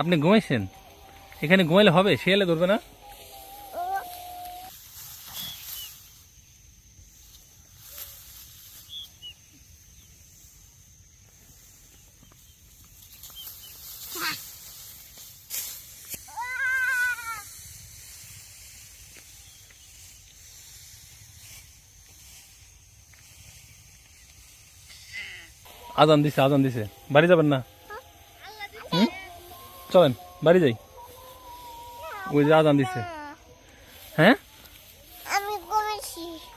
আপনি ঘুমাইছেন? এখানে ঘুমাইলে হবে? শিয়ালে ধরবে না? আজান দিছে, বাড়ি যাবেন না? চলেন বাড়ি যাই। ওই যে আজান দিছে। হ্যাঁ,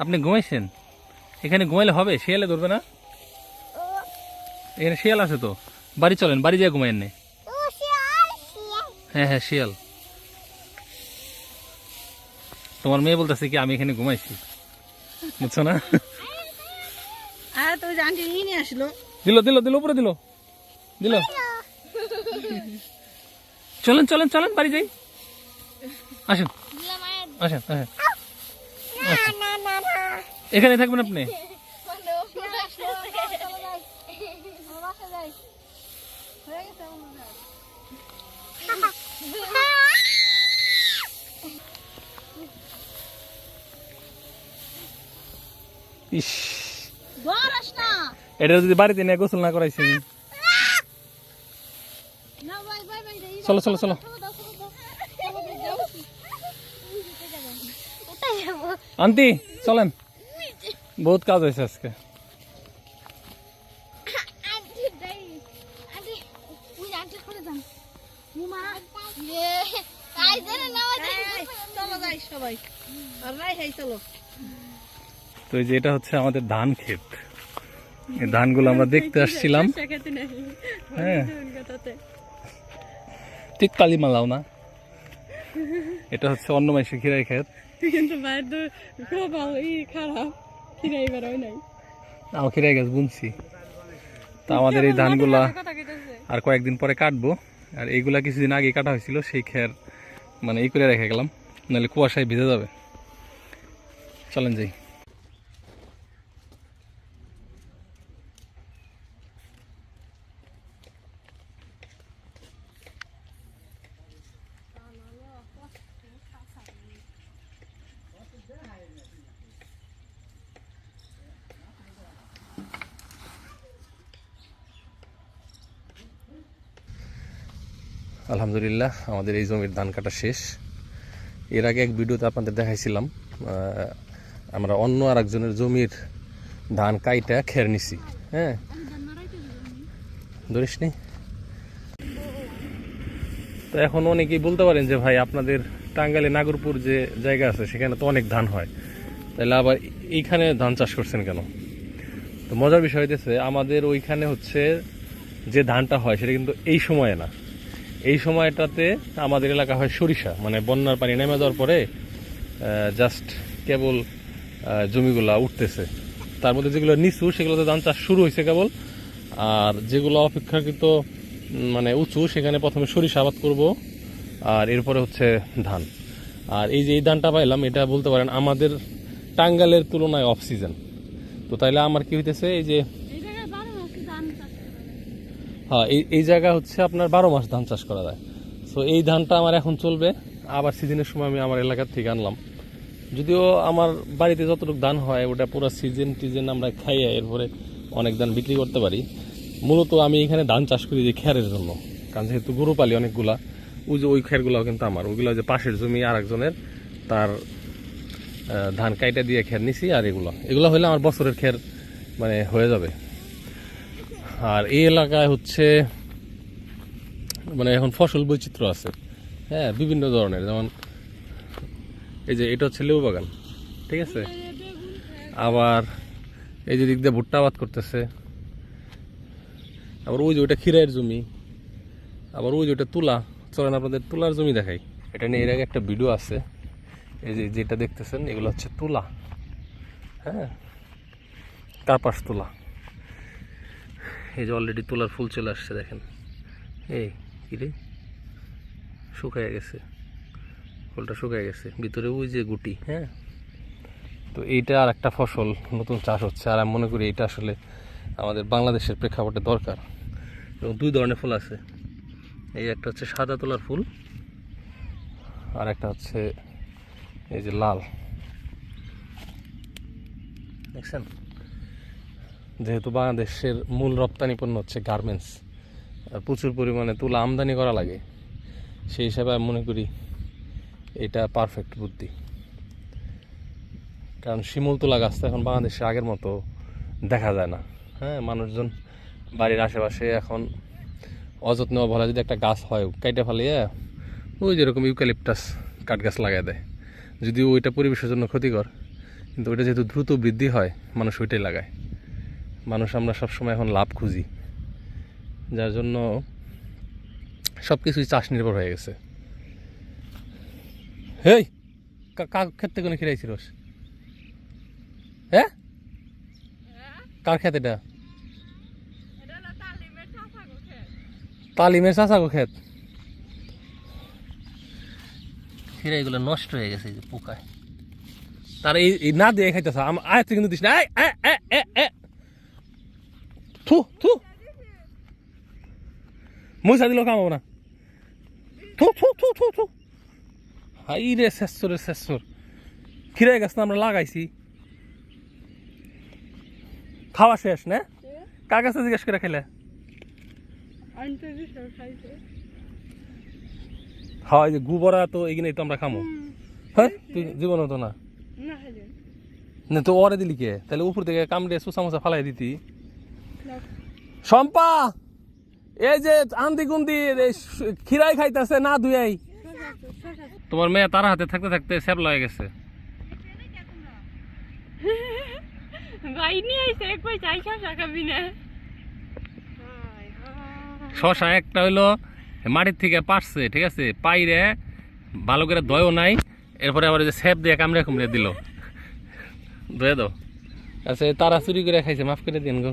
আপনি ঘুমাইছেন? এখানে ঘুমাইলে হবে? শিয়ালে ধরবে না? এখানে শিয়াল আছে তো। বাড়ি চলেন, বাড়ি যাই ঘুমাইন নে। হ্যাঁ হ্যাঁ, শিয়াল। তোমার মেয়ে বলতেছে কি আমি এখানে ঘুমাইছি, বুঝছো না? দিল দিল দিল, উপরে দিল দিল। চলেন চলেন চলেন বাড়ি যাই। আসেন আসেন আসেন। এখানে থাকবেন আপনি? ইস, এটা যদি বাড়িতে নিয়ে গোসল না করাইছি। চলো চলো চলো। আন্টি চলেন, বহুত কাজ হয়েছে আজকে। তো এই যে এটা হচ্ছে আমাদের ধান ক্ষেত। এই ধানগুলো আমরা দেখতে আসছিলাম। হ্যাঁ, ঠিক কালিমা লাও না, এটা হচ্ছে অন্য মাইসে খিরাই ক্ষেত। খিরাই গাছ বুনছি। তা আমাদের এই ধানগুলা আর কয়েকদিন পরে কাটবো। আর এইগুলা কিছুদিন আগে কাটা হয়েছিল, সেই খের মানে এই করে রেখে গেলাম, নাহলে কুয়াশায় ভিজে যাবে। চলেন যাই। আলহামদুলিল্লাহ আমাদের এই জমির ধান কাটা শেষ। এর আগে এক ভিডিওতে আপনাদের দেখাইছিলাম আমরা অন্য আর একজনের জমির ধান কাইটা খের নিছি। হ্যাঁ, ধরিস নি। তো এখন অনেকেই বলতে পারেন যে ভাই আপনাদের টাঙ্গাইলে নাগরপুর যে জায়গা আছে সেখানে তো অনেক ধান হয়, তাহলে আবার এইখানে ধান চাষ করছেন কেন? তো মজার বিষয় হইতেছে আমাদের ওইখানে হচ্ছে যে ধানটা হয় সেটা কিন্তু এই সময়ে না। এই সময়টাতে আমাদের এলাকা হয় সরিষা, মানে বন্যার পানি নেমে যাওয়ার পরে জাস্ট কেবল জমিগুলা উঠতেছে। তার মধ্যে যেগুলো নিচু সেগুলোতে ধান চাষ শুরু হয়েছে কেবল, আর যেগুলো অপেক্ষাকৃত মানে উঁচু সেখানে প্রথমে সরিষা আবাদ করব, আর এরপরে হচ্ছে ধান। আর এই যে এই ধানটা পাইলাম, এটা বলতে পারেন আমাদের টাঙ্গাইলের তুলনায় অফ সিজন। তো তাইলে আমার কি হইতেছে, এই যে হ্যাঁ এই জায়গা হচ্ছে আপনার 12 মাস ধান চাষ করা যায়। তো এই ধানটা আমার এখন চলবে, আবার সিজনের সময় আমি আমার এলাকার থেকে আনলাম। যদিও আমার বাড়িতে যতটুকু ধান হয় ওটা পুরো সিজন আমরা খাইয়ে এরপরে অনেক ধান বিক্রি করতে পারি। মূলত আমি এখানে ধান চাষ করি যে খেরের জন্য, কারণ যেহেতু গরু পালি অনেকগুলা। ওই যে ওই খেরগুলাও কিন্তু আমার, ওইগুলো যে পাশের জমি আর একজনের, তার ধান কাইটা দিয়ে খের নিছি। আর এগুলো হলে আমার বছরের খের মানে হয়ে যাবে। আর এই এলাকায় হচ্ছে মানে এখন ফসল বৈচিত্র্য আছে। হ্যাঁ, বিভিন্ন ধরনের, যেমন এই যে এটা হচ্ছে লেবু বাগান, ঠিক আছে। আবার এই যে দিক দিয়ে ভুট্টা আবাদ করতেছে। আবার ওই যে ওইটা খিরাইয়ের জমি। আবার ওই যে ওইটা তুলা। চলেন আপনাদের তুলার জমি দেখাই। এটা নিয়ে এর আগে একটা ভিডিও আছে। এই যে যেটা দেখতেছেন এগুলো হচ্ছে তুলা। হ্যাঁ, কার্পাস তুলা। এই যে অলরেডি তুলার ফুল চলে আসছে, দেখেন। এই কিরে শুকায় গেছে, ফুলটা শুকায় গেছে, ভিতরে ওই যে গুটি। হ্যাঁ, তো এইটা আর একটা ফসল নতুন চাষ হচ্ছে। আর আমি মনে করি এটা আসলে আমাদের বাংলাদেশের প্রেক্ষাপটে দরকার। এবং দুই ধরনের ফুল আছে, এই একটা হচ্ছে সাদা তোলার ফুল, আর একটা হচ্ছে এই যে লাল, দেখছেন? যেহেতু বাংলাদেশের মূল রপ্তানি পণ্য হচ্ছে গার্মেন্টস, আর প্রচুর পরিমাণে তুলা আমদানি করা লাগে, সেই হিসাবে আমি মনে করি এটা পারফেক্ট বুদ্ধি। কারণ শিমুল তুলা গাছ তো এখন বাংলাদেশে আগের মতো দেখা যায় না। হ্যাঁ, মানুষজন বাড়ির আশেপাশে এখন অযত্ন অবহেলা যদি একটা গাছ হয় কাইটে ফেলিয়ে ওই যেরকম ইউক্যালিপটাস কাঠ গাছ লাগাই দেয়, যদিও ওইটা পরিবেশের জন্য ক্ষতিকর, কিন্তু ওইটা যেহেতু দ্রুত বৃদ্ধি হয় মানুষ ওইটাই লাগায়। মানুষ আমরা সবসময় এখন লাভ খুঁজি, যার জন্য সব কিছুই চাষ নির্ভর হয়ে গেছে। হেই, কার ক্ষেত থেকে কোনো খিরাইছি রস? হ্যাঁ, কার ক্ষেত এটা? তালিমের চাচাগো ক্ষেত। খিরা এগুলো নষ্ট হয়ে গেছে এই যে পোকায়, তার এই না দিয়ে খাইতেছে। আয় কিন্তু দিস না, থু থু, মুছা দিল কামাবো না, থু থু থু থু থু। হাই রে শেষর শেষর, খিরাই গাছ না আমরা লাগাইছি, খাওয়া শেষ না? কার কাছে জিজ্ঞেস করে খেলে? হয় যে গুবরা তো এইখানে তো আমরা খামো। হ্যাঁ, তুই জীবন হতো না না তো ওরে দিলি কে? তাহলে উপর থেকে কামড়ে সুসা মুসা ফালাই দিতি। শম্পা, এই যে আন্দি গুন্দি খিরাই খাইতেছে না ধুয়াই, তোমার মেয়ে তার হাতে থাকতে থাকতে স্যাবলা হয়ে গেছে। শশা একটা হইলো মাটির থেকে পারছে, ঠিক আছে, পাইরে ভালো করে দয়ও নাই, এরপরে আবার যে স্যাপ দিয়ে কামড়ে কুমড়ে দিল, ধুয়ে দাও। আচ্ছা, তারা চুরি করে খাইছে, মাফ করে দিন গো।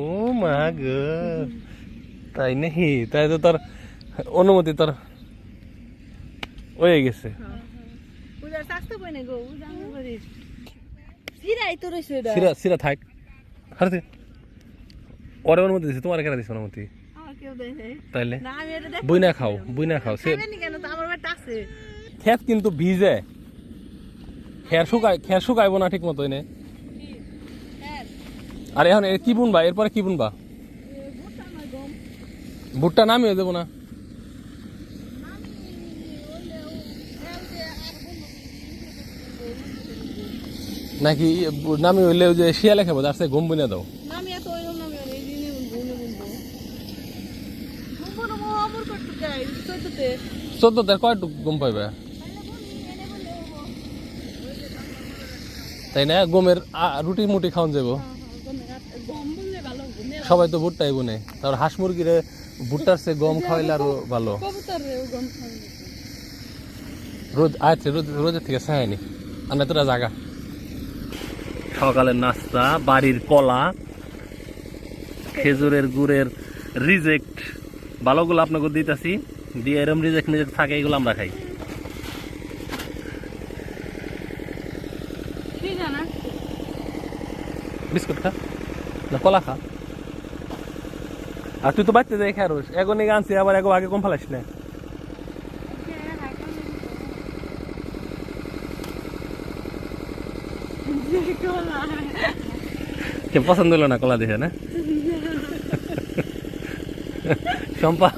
ও মা গো, তাই নাকি? তাই তো তোর অনুমতি তোর হয়ে গেছে। সিরা থাক, ওরে অনুমতি দিছে, তোমার কেন দিছে অনুমতি? তাইলে বুইনা খাও, বুইনা খাও। ক্ষেত কিন্তু ভিজে, খের শুকাইব না ঠিক মতো এনে। আর এখন কি বুনবা? এরপরে কি বুনবা? ভুট্টা নামিয়ে দেবো না নাকি? নামি হইলে যে শিয়ালে খাবো, তার সাথে গম বুনে দাও। চোদ্দতে কয়টুক গম পাইবে? তাই না? গমের রুটি মুটি খাওয়ান যাবো। সবাই তো ভুট্টাই বুনে, তারপর হাঁস মুরগিরে ভুট্টার সে গম খাওয়াইলে আরো ভালো। রোজ আচ্ছা, রোজের থেকে চাইনি আমরা তোরা জাগা। সকালের নাস্তা, বাড়ির কলা, খেজুরের গুড়ের রিজেক্ট ভালোগুলো আপনাকে দিতেছি, দিয়ে এরম রিজেক্ট মিজেক্ট থাকে এগুলো আমরা খাই। বিস্কুট খা না কলা খা। আর তুই তো বাচ্চা যাই খারোস, এগো নিয়ে আনছি আবার এগো আগে কম ফেলাস না। পছন্দ হলো না কলা দেখে না? শম্পা,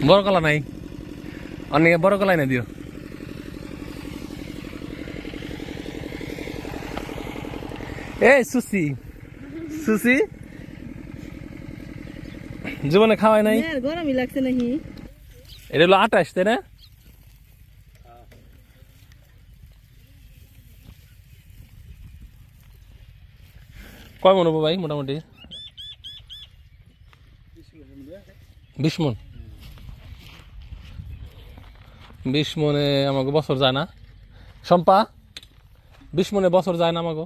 বড় কলা নাই? অনেক বড় কলাই না দিও। এই সুসি, সুসি জীবনে খাওয়াই নাই? গরমই লাগছে নাকি? এটা হলো 28, তাই না? কয় মন হবো ভাই মোটামুটি? 20 মন। 20 মনে আমাকে বছর যায় না শম্পা? 20 মনে বছর যায় না আমাকে?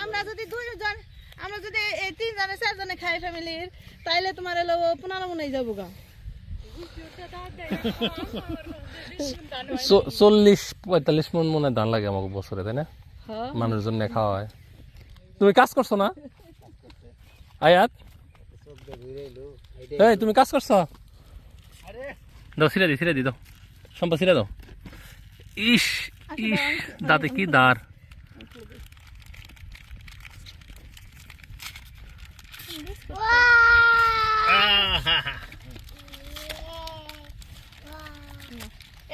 আমরা যদি 2 জন, আমরা যদি 3 জনে 4 জনে খাই ফ্যামিলির তাইলে তোমার এলো 15 মনে যাবো গা 40-45 মন মনে হয় ধান লাগে আমাকে বছরে, তাই না? মানুষের জন্য খাওয়া হয়। তুমি কাজ করছো না আয়াত? এই তুমি কাজ করছো? দাও ছিঁড়ে দি দাও, সম্পা ছিঁড়ে দাও। ইস ইস, দাঁতে কি দাঁড়।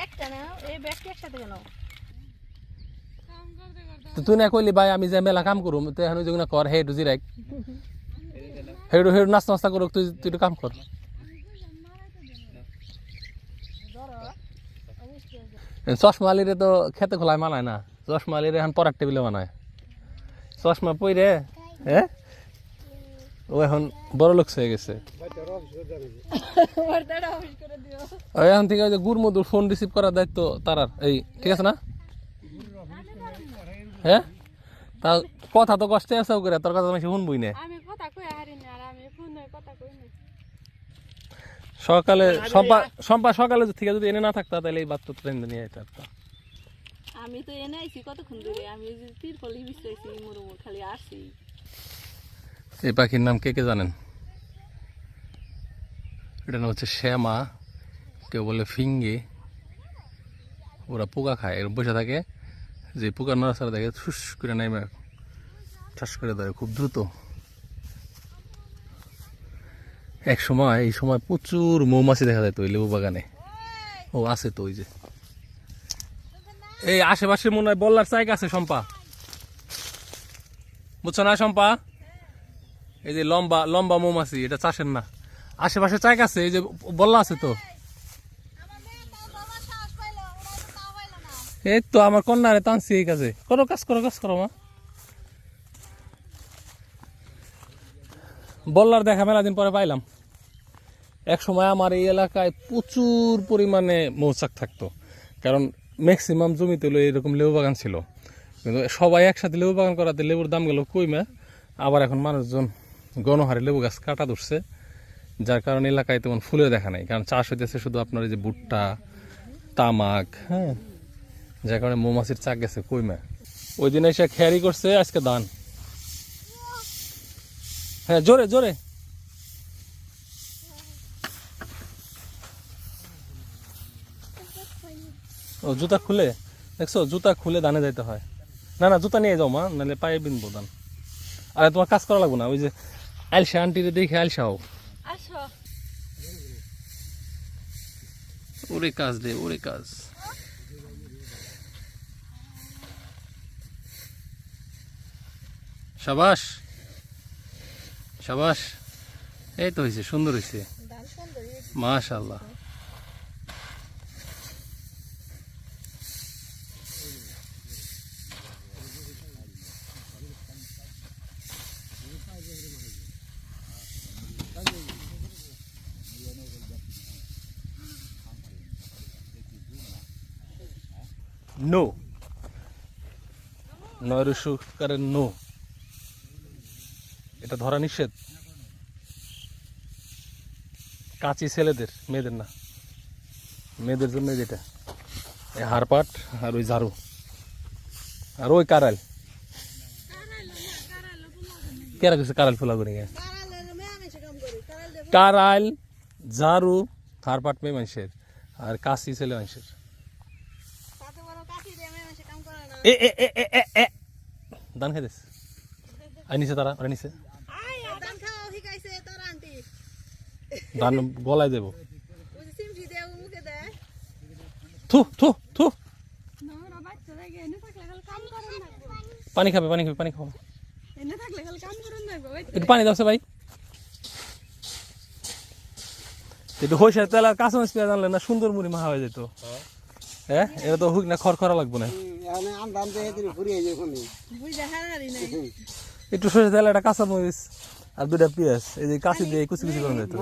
একটা না এই ব্যাগটা একসাথে কেন তুই না কইলি ভাই আমি যে মেলা কাম করুম, তুই এখন যেগুলো কর হেডু জিরাই হেডু নাস্তা করুক, তুই একটু কাম কর। চশমা আলিরে তো খেতে খোলায় মানায় না, চশমা আলিরে এখন পরার টেবিলে মানায়। চশমা পইরে হ্যাঁ ও এখন বড় লোক হয়ে গেছে। এখন থেকে গুড় মধুর ফোন রিসিভ করার দায়িত্ব তার, এই ঠিক আছে না? হ্যাঁ তা কথা তো কষ্টে আছে করে, তোর কথা আমি শুনবই না। সকালে সম্পা সকালে থেকে যদি এনে না থাকতা তাহলে এই বাচ্চা ট্রেন নিয়ে যেতে পারতাম। আমি তো এনে আইছি কতক্ষণ ধরে, আমি তিরপলি বিছাইছি মুরুমুর খালি আসছি। এই পাখির নাম কে কে জানেন? এটা নাম হচ্ছে শ্যামা, কেউ বলে ফিঙ্গি। ওরা পোকা খায়, এর বসে থাকে, যে পোকা নড়াচড়া দেখে ঠুস করে নেমে ঠাস করে ধরে খুব দ্রুত। এক সময় এই সময় প্রচুর মৌমাছি দেখা যায় তো ওই লেবু বাগানে। ও আছে তো ওই যে এই আশেপাশে মনে হয় বল্লার চাইক আছে সম্পা, বুঝছো না সম্পা? এই যে লম্বা লম্বা মৌমাছি, এটা চাষের না, আশেপাশে চাইক আছে, এই যে বল্লা আছে তো। এই তো আমার কন্যারে টানছি এই কাজে, করো কাজ করো মা। বল্লার দেখা মেলা দিন পরে পাইলাম। এক সময় আমার এই এলাকায় প্রচুর পরিমাণে মৌচাক থাকতো, কারণ ম্যাক্সিমাম জমিতে হলো এরকম লেবু বাগান ছিল। কিন্তু সবাই একসাথে লেবু বাগান করাতে লেবুর দাম গেল কইমা। আবার এখন মানুষজন গণহারে লেবু গাছ কাটা ধরছে, যার কারণে এলাকায় তেমন ফুলের দেখা নাই, কারণ চাষ হইতেছে শুধু আপনার এই যে ভুট্টা, তামাক, হ্যাঁ, যার কারণে মৌমাছির চাক গেছে কইমা। ওই দিন এসে খেয়ারি করছে, আজকে ধান। হ্যাঁ জোরে জোরে। ও জুতা খুলে দেখছো, জুতা খুলে ধানে যাইতে হয়। না জুতা নিয়ে যাও মা, নাহলে পায়ে বিনবো ধান। আরে তোমার কাজ করা লাগবো না, ওই যে আলসা আন্টিরে দেখে আলসা হও। ওরে কাজ দে, ওরে কাজ। সাবাস সাবাস, এই তো হয়েছে, সুন্দর হয়েছে, মাশাআল্লাহ। নো নৈরসুকারের নো, এটা ধরা নিষেধ। কাঁচি ছেলেদের, মেয়েদের না, মেয়েদের জন্য যেটা এই হারপাট আর ওই ঝাড়ু আর ওই কারাল। কেরা কিছু কারাল ফুলা করে গে, কারাল ঝাড়ু হারপাট মেয়ে মানুষের, আর কাঁচি ছেলে মানুষের। ধান খাইতেছ আই নিছে, তারা ওরা নিছে ধান গলায় দেব। থু থু থু, পানি খাবে, পানি খাবো, একটু পানি দাও ভাই। একটু হইসা তেল আর কাঁচামরিচ পেঁয়াজ আনলে না সুন্দর মুড়ি মাখা হয়ে যেত। হ্যাঁ এটা তো হুক না, খড়খড়া লাগবো না। একটু সরষে তেল, একটা কাঁচামরিচ আর 2টা পেঁয়াজ, এই যে কাঁচি দিয়ে কুচি কুচি করে যেত।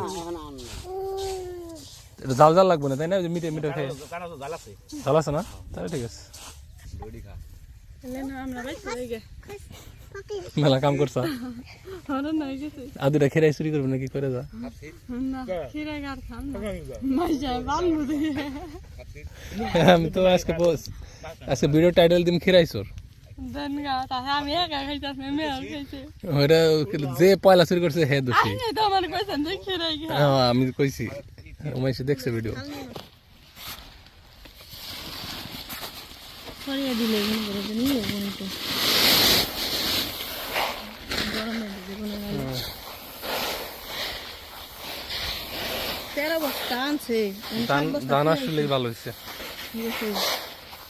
এটা ঝাল ঝাল লাগবে না, তাই না? মিটে মিটে খাই, ঝাল আছে না? তাহলে ঠিক আছে। মেলা কাম করছ হলো না কিছু আদুরা খেরাই চুরি করবে নাকি করে যা না খিরে গার খান না মাইজা বালু দিয়ে আমি তো আজকে ভিডিও টাইটেল দিম খেরাই চোর দেন গা তাহলে আমি একা খাইতাম মেয়ে খাইছে ওটা যে পয়লা চুরি করছে হে দোষী আমি তো আমার কইছেন যে খিরে গা হ্যাঁ আমি কইছি উমাইছে দেখছে ভিডিও সরিয়ে দিলে এখানে করে নিয়ে বনি তো গরমে জীবনে গেল 13 বস্তা আনছে দান আসলেই ভালো হয়েছে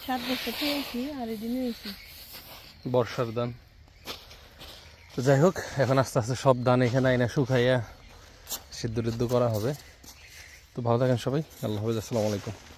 7 বস্তা পেয়েছি আর এই দিনে হয়েছি বর্ষার ধান তো যাই হোক এখন আস্তে আস্তে সব ধান এখানে আইনা শুকাইয়া সিদ্ধ টিদ্ধ করা হবে তো ভালো থাকেন সবাই আল্লাহ হাফেজ আসসালামু আলাইকুম